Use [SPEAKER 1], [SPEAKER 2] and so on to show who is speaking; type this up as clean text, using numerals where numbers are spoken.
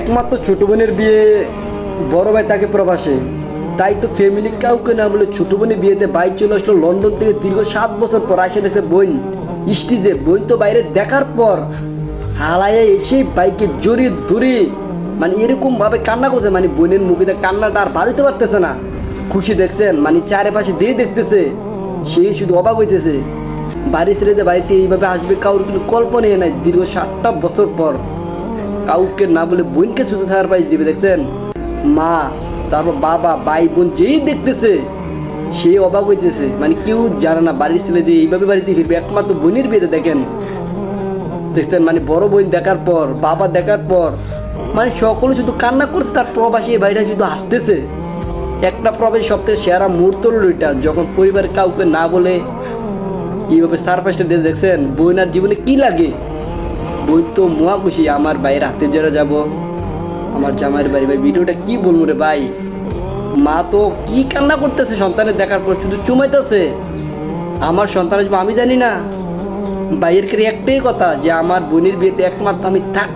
[SPEAKER 1] একমাত্র ছোট বোনের বিয়ে, বড় ভাই তাকে প্রবাসে, তাই তো ফ্যামিলি কাউকে না বলে ছোট বোনের বিয়েতে ভাই চলে আসলো লন্ডন থেকে দীর্ঘ 7 বছর পর আসে দেখতে বোন স্টিজে। বোন তো বাইরে দেখার পর হালায় এসে বাইকে জড়িয়ে ধরে মানে এরকম ভাবে কান্না করছে, মানে বোনের মুখে কান্নাটা আর বাড়িতে পারতেছে না। খুশি দেখছেন, মানে চারিপাশে দিয়ে দেখতেছে, সেই শুধু অবাক হইতেছে। বাড়ি ছেড়ে যে বাড়িতে এইভাবে আসবে কাউর কিন্তু কল্পনাই নাই। দীর্ঘ 7টা বছর পর কাউকে না বলে বোনকে শুধু সারপ্রাইজ দিবে দেখছেন। মা, তারপর বাবা, ভাই বোন যেই দেখতেছে সেই অবাক হইতেছে, মানে কেউ জানে না বাড়ির ছেলে যে এইভাবে বাড়িতে ফিরবে। একমাত্র বোনের বিয়েতে দেখেন দেখছেন, মানে বড় বোন দেখার পর, বাবা দেখার পর, মানে সকলে শুধু কান্না করছে। তার প্রবাসী এই বাড়িটা শুধু হাসতেছে। একটা প্রবাসী সবথেকে সেরা মুহূর্ত হলো এটা, যখন পরিবারের কাউকে না বলে এইভাবে সারপ্রাইজটা দিয়ে দেখছেন। বোনার জীবনে কি লাগে, বই তো মহা খুশি। আমার ভাইয়ের হাতে জড়ে যাব, আমার জামাইয়ের বাড়ি। ভাই ভিডিওটা কি বলবো রে ভাই, মা তো কি কান্না করতেছে সন্তানের দেখার পর, শুধু চুমাইতেছে। আমার সন্তান আসবে আমি জানি না, ভাইয়ের একটাই কথা যে আমার বোনের বিয়েতে একমাত্র আমি থাক।